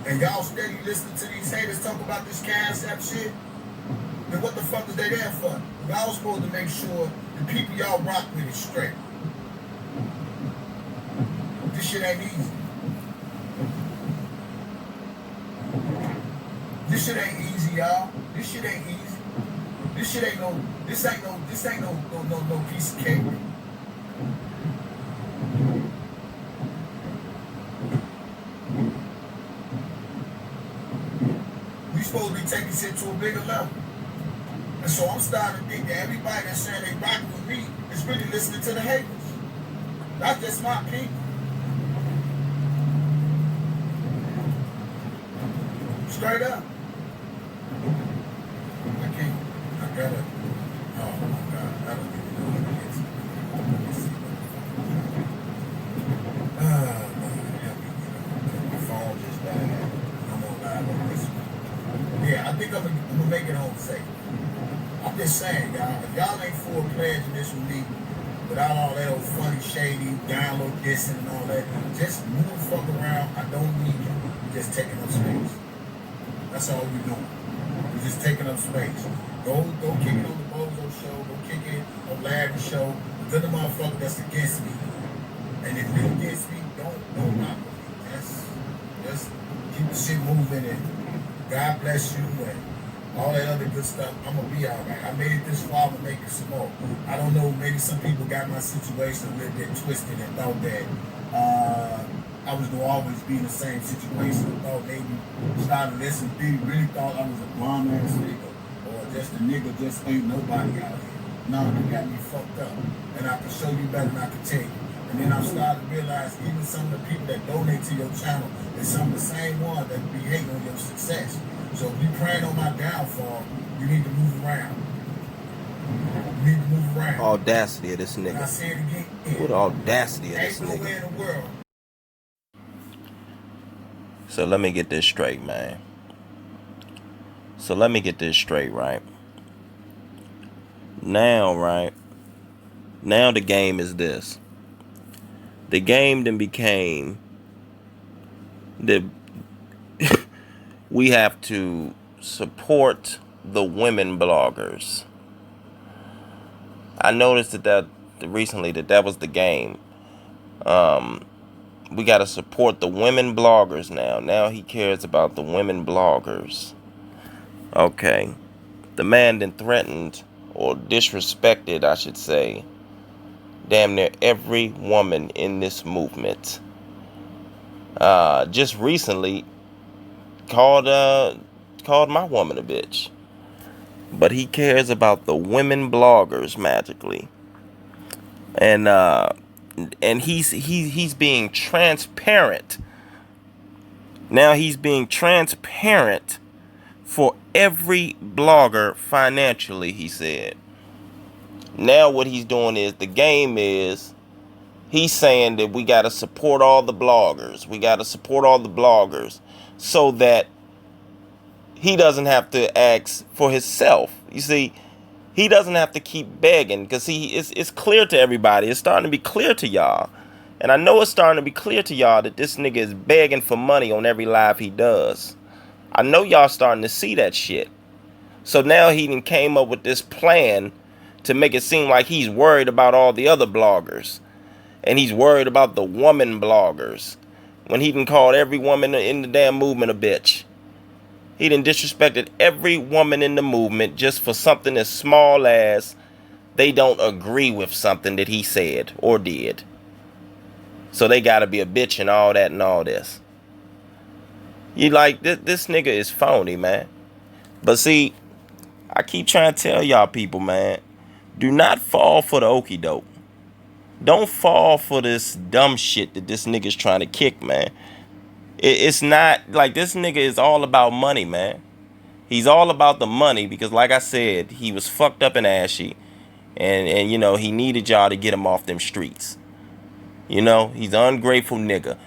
and y'all steady listening to these haters talk about this cash app shit, then what the fuck is they there for? Y'all supposed to make sure the people y'all rock with is straight. This shit ain't easy. This shit ain't easy, y'all. This shit ain't easy. This ain't no piece of cake. We supposed to be taking shit to a bigger level. And so I'm starting to think that everybody that's saying they rocking with me is really listening to the haters. That's just my opinion. Straight up. I can't. I gotta. Oh my God. I don't even know what it is. Let me see. Help me. My phone just died. I'm on live on this one. Yeah, I think I'm gonna make it home safe. I'm just saying, y'all, if y'all ain't full pledging this with me, without all that old funny, shady, download dissing and all that, just move the fuck around. I don't need you. You're just taking up space. That's all you're doing. You're just taking up space. Go kick it on the Bozo show. Go kick it on Larry's show. Then the motherfucker that's against me. And if you're against me, don't rock with me. Just keep the shit moving and God bless you and all that other good stuff. I'm gonna be all right. I made it this far. I'm gonna make it some more. I don't know. Maybe some people got my situation a little bit twisted and thought that I was gonna always be in the same situation. Thought maybe started listening to me, really thought I was a bomb ass nigga or just a nigga just ain't nobody out here. No, you got me fucked up, and I can show you better than I can tell you. And then I'm starting to realize even some of the people that donate to your channel is some of the same ones that be hating on your success. So if you praying on my downfall, you need to move around. You need to move around. Audacity of this nigga. And I say it again. What audacity of this nigga. Ain't nowhere in the world. So let me get this straight, man. Right? Now the game is this. The game then became that we have to support the women bloggers. I noticed that recently that was the game. We got to support the women bloggers now. Now he cares about the women bloggers. Okay. The man then threatened or disrespected, I should say, damn near every woman in this movement. Just recently called my woman a bitch. But he cares about the women bloggers magically. And he's being transparent. Now he's being transparent for every blogger financially, he said. Now what he's doing is, the game is, he's saying that we got to support all the bloggers. We got to support all the bloggers so that he doesn't have to ask for himself. You see, he doesn't have to keep begging because it's clear to everybody. It's starting to be clear to y'all. And I know it's starting to be clear to y'all that this nigga is begging for money on every live he does. I know y'all starting to see that shit. So now he done came up with this plan to make it seem like he's worried about all the other bloggers. And he's worried about the woman bloggers. When he done called every woman in the damn movement a bitch. He done disrespected every woman in the movement just for something as small as they don't agree with something that he said or did. So they gotta be a bitch and all that and all this. You like, this nigga is phony, man. But see, I keep trying to tell y'all people, man, do not fall for the okie doke. Don't fall for this dumb shit that this nigga's trying to kick, man. It's not like this nigga is all about money, man. He's all about the money because, like I said, he was fucked up and ashy. And you know, he needed y'all to get him off them streets. You know, he's an ungrateful nigga.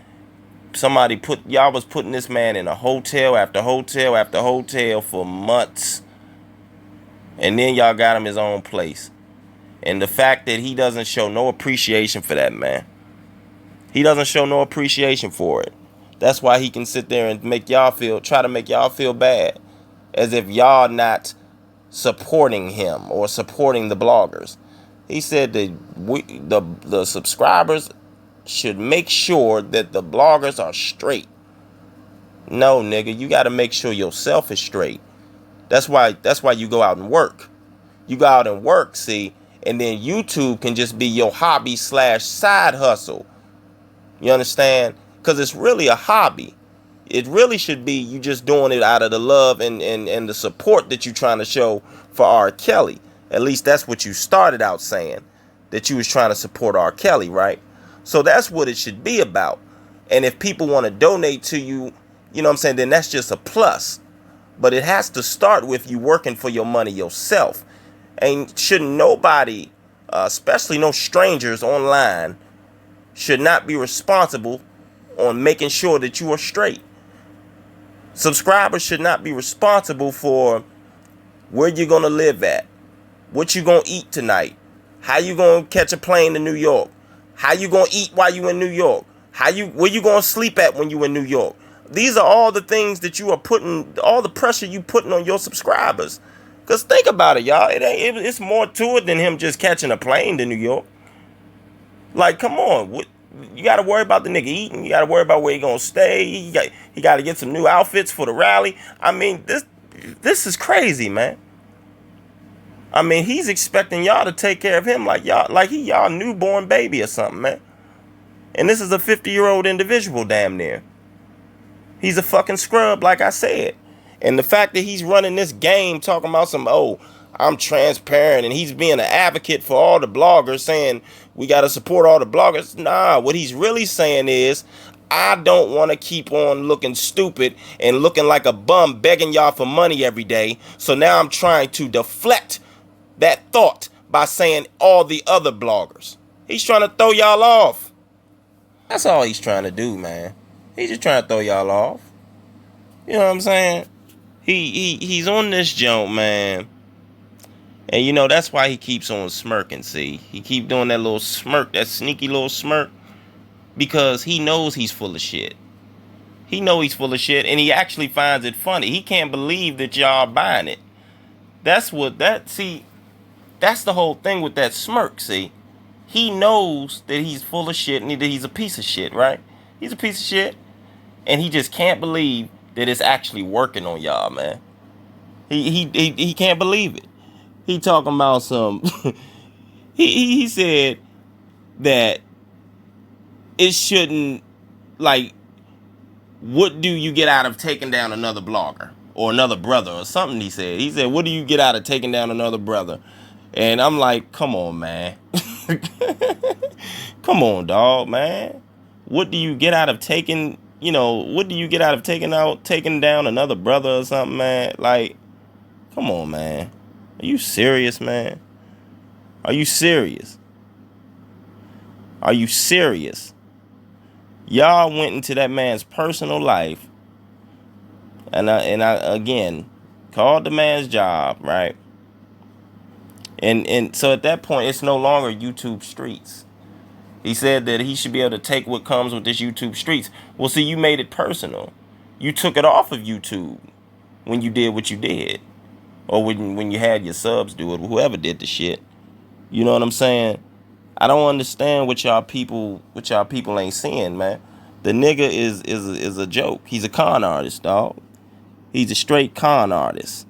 Y'all was putting this man in a hotel after hotel after hotel for months. And then y'all got him his own place. And the fact that he doesn't show no appreciation for that, man. He doesn't show no appreciation for it. That's why he can sit there and try to make y'all feel bad, as if y'all not supporting him or supporting the bloggers. He said that the subscribers should make sure that the bloggers are straight. No, nigga, you got to make sure yourself is straight. That's why you go out and work. You go out and work, see, and then YouTube can just be your hobby / side hustle. You understand? Because it's really a hobby. It really should be you just doing it out of the love and the support that you're trying to show for R. Kelly. At least that's what you started out saying, that you was trying to support R. Kelly, right? So that's what it should be about. And if people want to donate to you, you know what I'm saying, then that's just a plus. But it has to start with you working for your money yourself. And shouldn't nobody, especially no strangers online, should not be responsible on making sure that you are straight. Subscribers should not be responsible for where you're going to live at, what you going to eat tonight, how you going to catch a plane to New York, how you going to eat while you in New York, where you going to sleep at when you in New York. These are all the things that you are putting, all the pressure you putting on your subscribers. Because think about it, y'all. It's more to it than him just catching a plane to New York. Like, come on. You got to worry about the nigga eating. You got to worry about where he going to stay. He got to get some new outfits for the rally. I mean, this is crazy, man. I mean, he's expecting y'all to take care of him like he y'all newborn baby or something, man. And this is a 50-year-old individual, damn near. He's a fucking scrub, like I said. And the fact that he's running this game talking about I'm transparent, and he's being an advocate for all the bloggers, saying we got to support all the bloggers. Nah, what he's really saying is, I don't want to keep on looking stupid and looking like a bum begging y'all for money every day. So now I'm trying to deflect that thought by saying all the other bloggers. He's trying to throw y'all off. That's all he's trying to do, man. He's just trying to throw y'all off. You know what I'm saying? He's on this jump, man. And you know, that's why he keeps on smirking, see? He keep doing that little smirk, that sneaky little smirk, because he knows he's full of shit. He knows he's full of shit, and he actually finds it funny. He can't believe that y'all buying it. That's the whole thing with that smirk, see? He knows that he's full of shit and that he's a piece of shit, right? He's a piece of shit, and he just can't believe that it's actually working on y'all, man. He can't believe it. He talking about some. he said that it shouldn't, like, what do you get out of taking down another blogger or another brother or something? He said, what do you get out of taking down another brother? And I'm like, come on, man. Come on, dog, man. What do you get out of taking, what do you get out of taking down another brother or something, man? Like, come on, man. Are you serious, man? Are you serious? Are you serious? Y'all went into that man's personal life, and I again called the man's job, right? And so at that point, it's no longer YouTube streets. He said that he should be able to take what comes with this YouTube streets. Well, see, you made it personal. You took it off of YouTube when you did what you did. Or when you had your subs do it, whoever did the shit. You know what I'm saying? I don't understand what y'all people ain't seeing, man. The nigga is a joke. He's a con artist, dog. He's a straight con artist.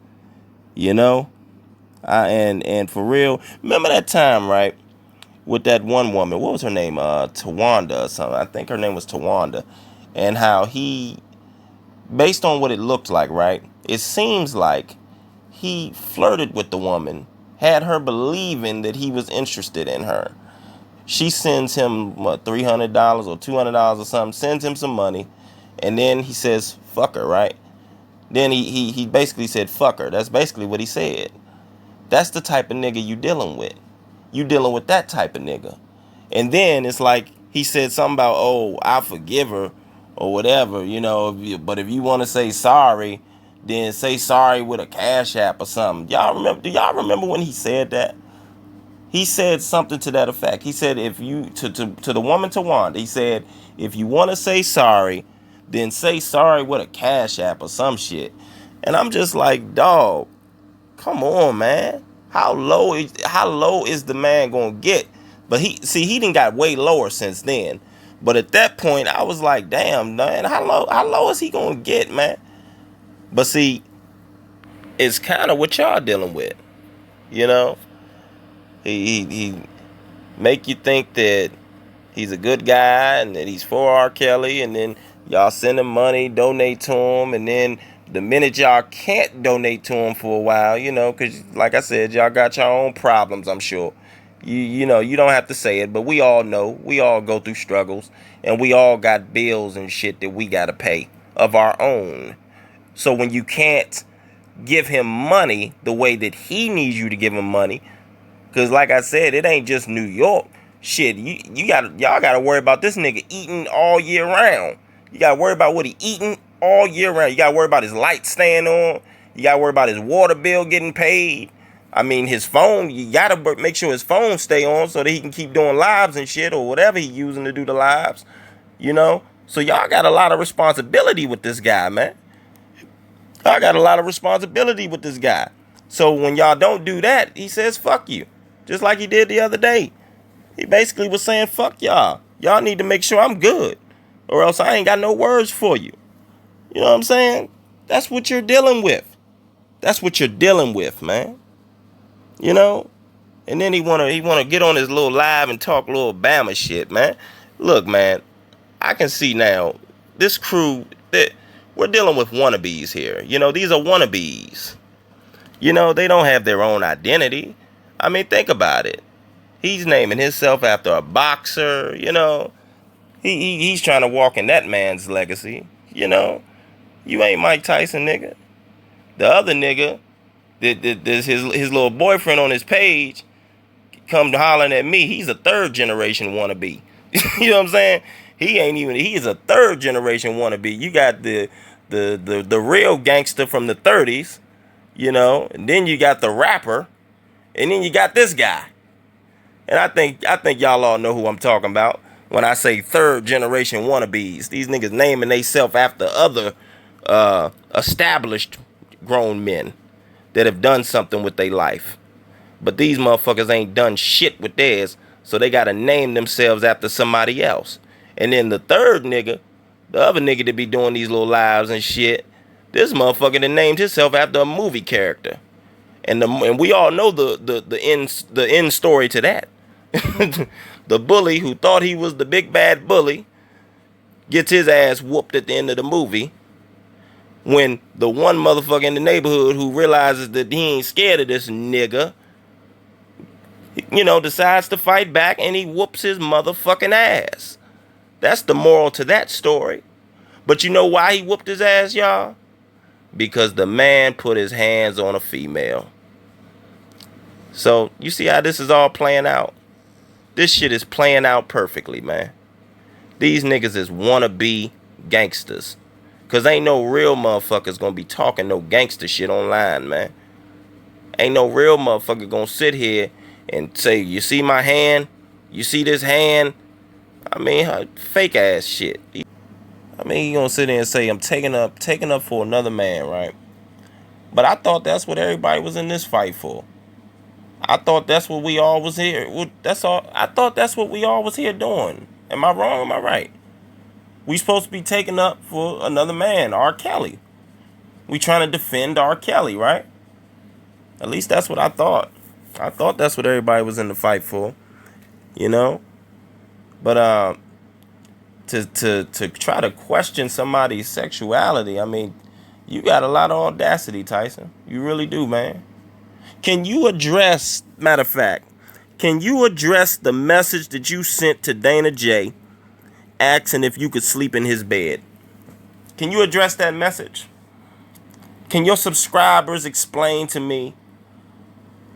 You know? And for real, remember that time, right? With that one woman, what was her name? Tawanda or something. I think her name was Tawanda. And how he, based on what it looked like, right? It seems like he flirted with the woman, had her believing that he was interested in her. She sends him, $300 or $200 or something, sends him some money, and then he says, fuck her, right? Then he basically said, fuck her. That's basically what he said. That's the type of nigga you dealing with. You dealing with that type of nigga. And then it's like he said something about, I forgive her or whatever, but if you want to say sorry, then say sorry with a Cash App or something. Do y'all remember when he said that? He said something to that effect. He said, if you, to the woman Tawanda, he said, if you want to say sorry, then say sorry with a Cash App or some shit. And I'm just like, dog, come on, man. How low is the man gonna get? But he done got way lower since then. But at that point, I was like, damn, man, how low is he gonna get, man? But see, it's kind of what y'all dealing with, you know. He make you think that he's a good guy and that he's for R. Kelly, and then y'all send him money, donate to him, and then the minute y'all can't donate to him for a while, you know, because like I said, y'all got your own problems, I'm sure. You know, you don't have to say it, but we all know. We all go through struggles, and we all got bills and shit that we got to pay of our own. So when you can't give him money the way that he needs you to give him money, because like I said, it ain't just New York. Shit, y'all gotta worry about this nigga eating all year round. You gotta worry about what he eating all year round. You gotta worry about his lights staying on. You gotta worry about his water bill getting paid. I mean, his phone, you gotta make sure his phone stay on so that he can keep doing lives and shit or whatever he using to do the lives, you know? So y'all got a lot of responsibility with this guy, man. I got a lot of responsibility with this guy. So when y'all don't do that, he says, fuck you. Just like he did the other day. He basically was saying, fuck y'all. Y'all need to make sure I'm good, or else I ain't got no words for you. You know what I'm saying? That's what you're dealing with. That's what you're dealing with, man. You know? And then he wanna get on his little live and talk little Bama shit, man. Look, man, I can see now, this crew, that we're dealing with wannabes here. You know, these are wannabes. You know, they don't have their own identity. I mean, think about it. He's naming himself after a boxer, you know. He's trying to walk in that man's legacy, you know. You ain't Mike Tyson, nigga. The other nigga, his little boyfriend on his page, come hollering at me. He's a third generation wannabe. You know what I'm saying? He's a third generation wannabe. You got the real gangster from the 30s, you know, and then you got the rapper, and then you got this guy. And I think y'all all know who I'm talking about when I say third generation wannabes. These niggas naming theyself after other established grown men that have done something with their life. But these motherfuckers ain't done shit with theirs, so they gotta name themselves after somebody else. And then the third nigga, the other nigga that be doing these little lives and shit, this motherfucker that named himself after a movie character. And we all know the end story to that. The bully who thought he was the big bad bully gets his ass whooped at the end of the movie, when the one motherfucker in the neighborhood who realizes that he ain't scared of this nigga, you know, decides to fight back and he whoops his motherfucking ass. That's the moral to that story. But you know why he whooped his ass, y'all? Because the man put his hands on a female. So you see how this is all playing out? This shit is playing out perfectly, man. These niggas is wannabe gangsters. Cause ain't no real motherfuckers gonna be talking no gangster shit online, man. Ain't no real motherfucker gonna sit here and say, you see my hand? You see this hand? I mean, fake ass shit. I mean, he gonna sit there and say, I'm taking up for another man, right? But I thought that's what everybody was in this fight for. I thought that's what we all was here. That's all. I thought that's what we all was here doing. Am I wrong? Am I right? We supposed to be taking up for another man, R. Kelly. We trying to defend R. Kelly, right? At least that's what I thought. I thought that's what everybody was in the fight for, you know. But to try to question somebody's sexuality, I mean, you got a lot of audacity, Tyson. You really do, man. Can you address, matter of fact, can you address the message that you sent to Dana J asking if you could sleep in his bed? Can you address that message? Can your subscribers explain to me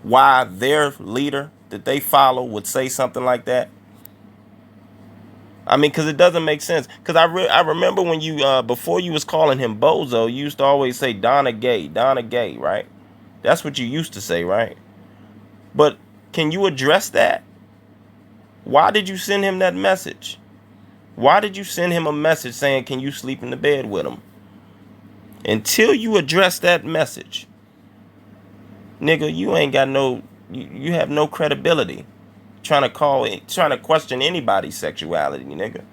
why their leader that they follow would say something like that? I mean, because it doesn't make sense. Because I remember when you, before you was calling him Bozo, you used to always say Donna Gay, right? That's what you used to say, right? But can you address that? Why did you send him that message? Why did you send him a message saying, can you sleep in the bed with him? Until you address that message, nigga, you ain't got no, you have no credibility trying to question anybody's sexuality, nigga.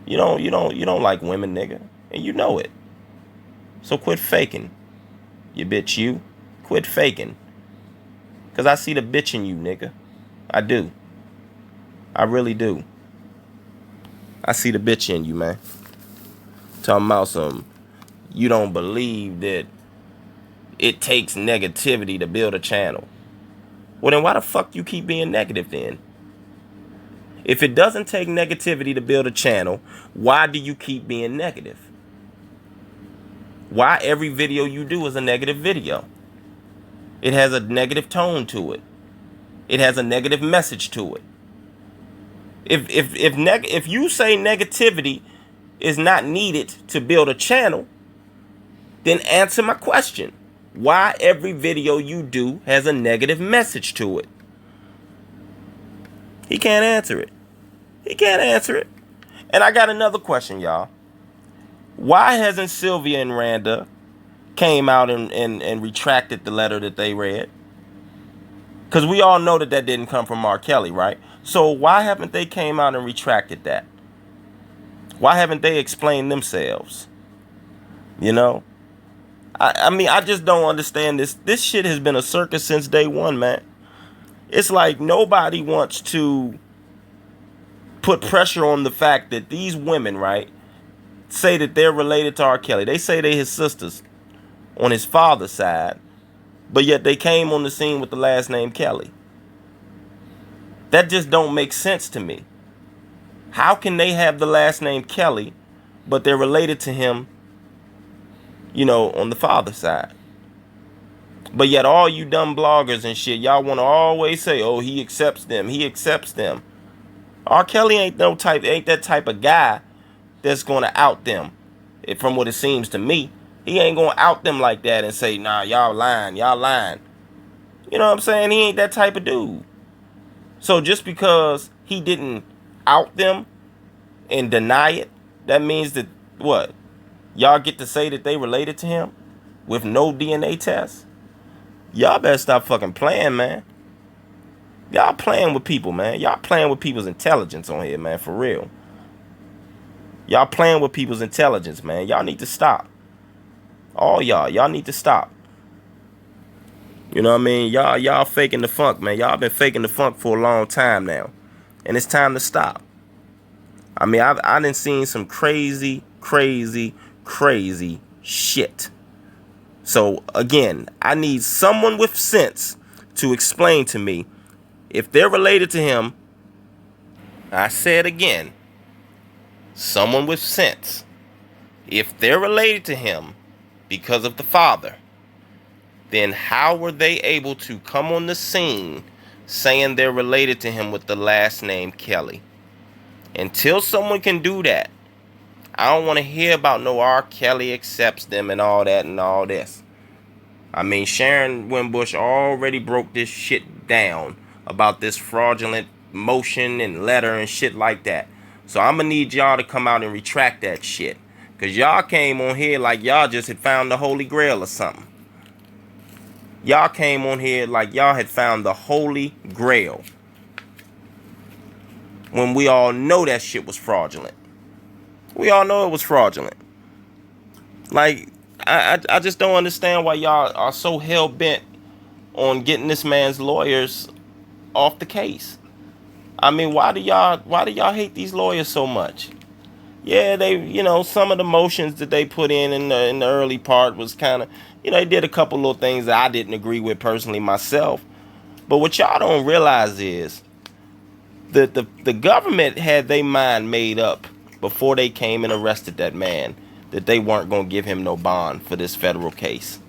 You don't like women, nigga, and you know it. So quit faking, you bitch. You quit faking, cause I see the bitch in you, nigga. I do. I really do. I see the bitch in you, man. Talking about some, you don't believe that it takes negativity to build a channel. Well, then why the fuck you keep being negative then? If it doesn't take negativity to build a channel, why do you keep being negative? Why every video you do is a negative video? It has a negative tone to it. It has a negative message to it. If you say negativity is not needed to build a channel, then answer my question. Why every video you do has a negative message to it? He can't answer it. He can't answer it. And I got another question, y'all. Why hasn't Sylvia and Randa came out and retracted the letter that they read? Because we all know that didn't come from R. Kelly, right? So why haven't they came out and retracted that? Why haven't they explained themselves? You know? I mean, I just don't understand this. This shit has been a circus since day one, man. It's like nobody wants to put pressure on the fact that these women, right, say that they're related to R. Kelly. They say they his sisters on his father's side, but yet they came on the scene with the last name Kelly. That just don't make sense to me. How can they have the last name Kelly, but they're related to him, you know, on the father's side? But yet all you dumb bloggers and shit, y'all want to always say, oh, he accepts them. He accepts them. R. Kelly ain't that type of guy that's going to out them. From what it seems to me, he ain't going to out them like that and say, nah, y'all lying. Y'all lying. You know what I'm saying? He ain't that type of dude. So just because he didn't out them and deny it, that means that what? Y'all get to say that they related to him with no DNA test? Y'all better stop fucking playing, man. Y'all playing with people, man. Y'all playing with people's intelligence on here, man, for real. Y'all playing with people's intelligence, man. Y'all need to stop. All y'all need to stop. You know what I mean? Y'all faking the funk, man. Y'all been faking the funk for a long time now. And it's time to stop. I mean, I done seen some crazy shit. So, again, I need someone with sense to explain to me if they're related to him. I say it again. Someone with sense. If they're related to him because of the father, then how were they able to come on the scene saying they're related to him with the last name Kelly? Until someone can do that, I don't want to hear about no R. Kelly accepts them and all that and all this. I mean, Sharon Wimbush already broke this shit down about this fraudulent motion and letter and shit like that. So I'm going to need y'all to come out and retract that shit. Because y'all came on here like y'all just had found the Holy Grail or something. Y'all came on here like y'all had found the Holy Grail. When we all know that shit was fraudulent. We all know it was fraudulent. Like, I just don't understand why y'all are so hell-bent on getting this man's lawyers off the case. I mean, why do y'all hate these lawyers so much? Yeah, they, you know, some of the motions that they put in the early part was kind of, you know, they did a couple little things that I didn't agree with personally myself. But what y'all don't realize is that the government had their mind made up before they came and arrested that man that they weren't going to give him no bond for this federal case.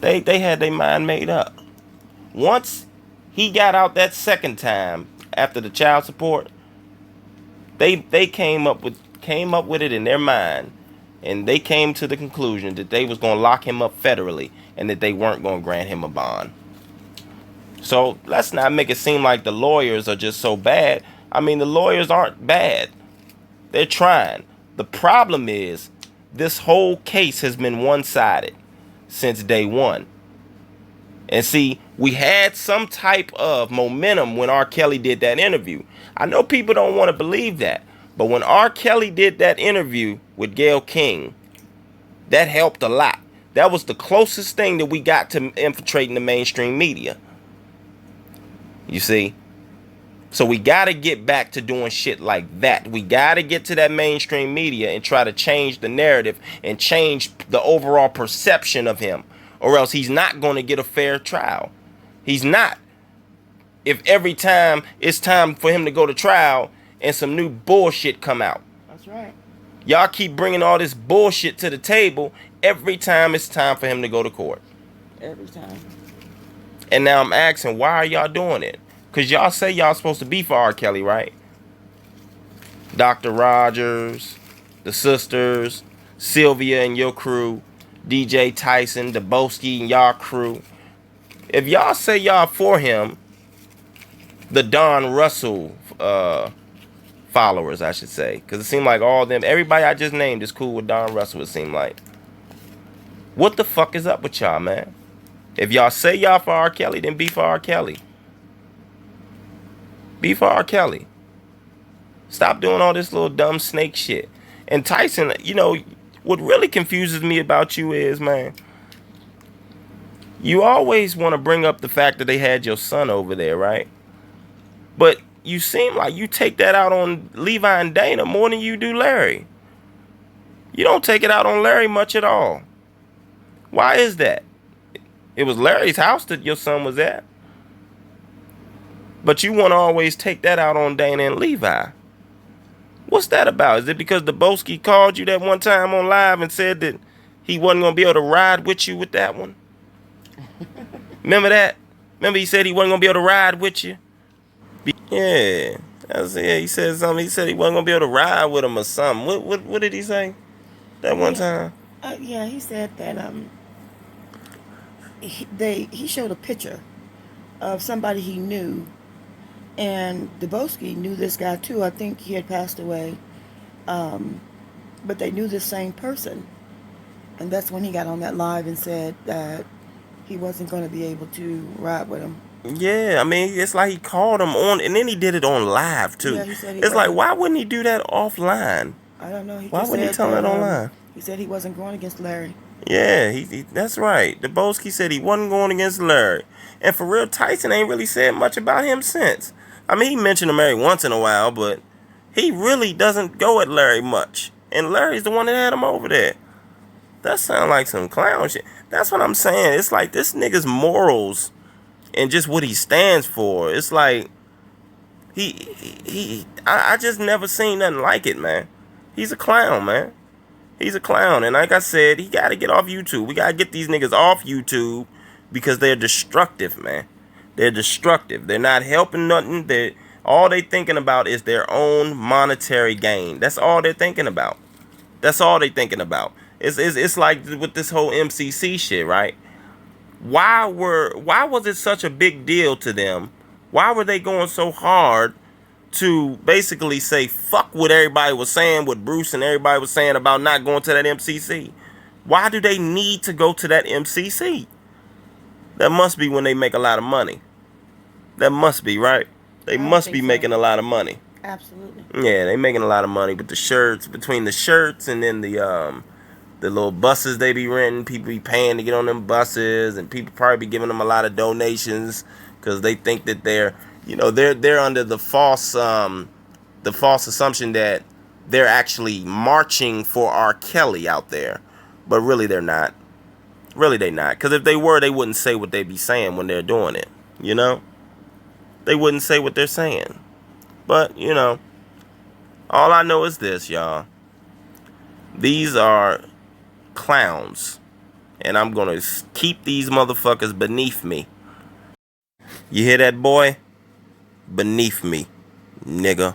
They had their mind made up. Once he got out that second time after the child support, they came up with it in their mind, and they came to the conclusion that they was going to lock him up federally and that they weren't going to grant him a bond. So let's not make it seem like the lawyers are just so bad. I mean, the lawyers aren't bad. They're trying. The problem is this whole case has been one-sided since day one. And see, we had some type of momentum when R. Kelly did that interview. I know people don't want to believe that, but when R. Kelly did that interview with Gayle King, that helped a lot. That was the closest thing that we got to infiltrating the mainstream media. You see? So we got to get back to doing shit like that. We got to get to that mainstream media and try to change the narrative and change the overall perception of him. Or else he's not going to get a fair trial. He's not. If every time it's time for him to go to trial and some new bullshit come out. That's right. Y'all keep bringing all this bullshit to the table every time it's time for him to go to court. Every time. And now I'm asking, why are y'all doing it? Because y'all say y'all supposed to be for R. Kelly, right? Dr. Rogers, the sisters, Sylvia and your crew, DJ Tyson, Deboski and y'all crew. If y'all say y'all for him, the Don Russell followers, I should say. Because it seemed like all them, everybody I just named is cool with Don Russell, it seemed like. What the fuck is up with y'all, man? If y'all say y'all for R. Kelly, then be for R. Kelly. Be for R. Kelly. Stop doing all this little dumb snake shit. And Tyson, you know, what really confuses me about you is, man, you always want to bring up the fact that they had your son over there, right? But you seem like you take that out on Levi and Dana more than you do Larry. You don't take it out on Larry much at all. Why is that? It was Larry's house that your son was at. But you want to always take that out on Dana and Levi. What's that about? Is it because Deboski called you that one time on live and said that he wasn't going to be able to ride with you with that one? Remember that? Remember he said he wasn't going to be able to ride with you? Yeah. He said something. He said he wasn't going to be able to ride with him or something. What did he say that one time? Yeah, he said that he showed a picture of somebody he knew. And Deboski knew this guy too. I think he had passed away. But they knew this same person. And that's when he got on that live and said that he wasn't going to be able to ride with him. Yeah, I mean, it's like he called him on, and then he did it on live too. Yeah, he said it's like, why wouldn't he do that offline? I don't know. Why wouldn't he tell that online? He said he wasn't going against Larry. Yeah, that's right. Deboski said he wasn't going against Larry. And for real, Tyson ain't really said much about him since. I mean, he mentioned him every once in a while, but he really doesn't go at Larry much. And Larry's the one that had him over there. That sounds like some clown shit. That's what I'm saying. It's like this nigga's morals and just what he stands for. It's like I just never seen nothing like it, man. He's a clown, man. He's a clown. And like I said, he got to get off YouTube. We got to get these niggas off YouTube because they're destructive, man. They're destructive. They're not helping nothing. All they thinking about is their own monetary gain. That's all they're thinking about. That's all they thinking about. It's like with this whole MCC shit, right? Why was it such a big deal to them? Why were they going so hard to basically say fuck what everybody was saying, what Bruce and everybody was saying about not going to that MCC? Why do they need to go to that MCC? That must be when they make a lot of money. That must be, right? They must be making a lot of money. Absolutely. Yeah, they making a lot of money with the shirts, between the shirts and then the little buses they be renting. People be paying to get on them buses, and people probably be giving them a lot of donations because they think that they're under the false assumption that they're actually marching for R. Kelly out there, but really they're not. Really they not. Because if they were, they wouldn't say what they be saying when they're doing it. You know? They wouldn't say what they're saying. But, you know, all I know is this, y'all. These are clowns. And I'm going to keep these motherfuckers beneath me. You hear that, boy? Beneath me, nigga.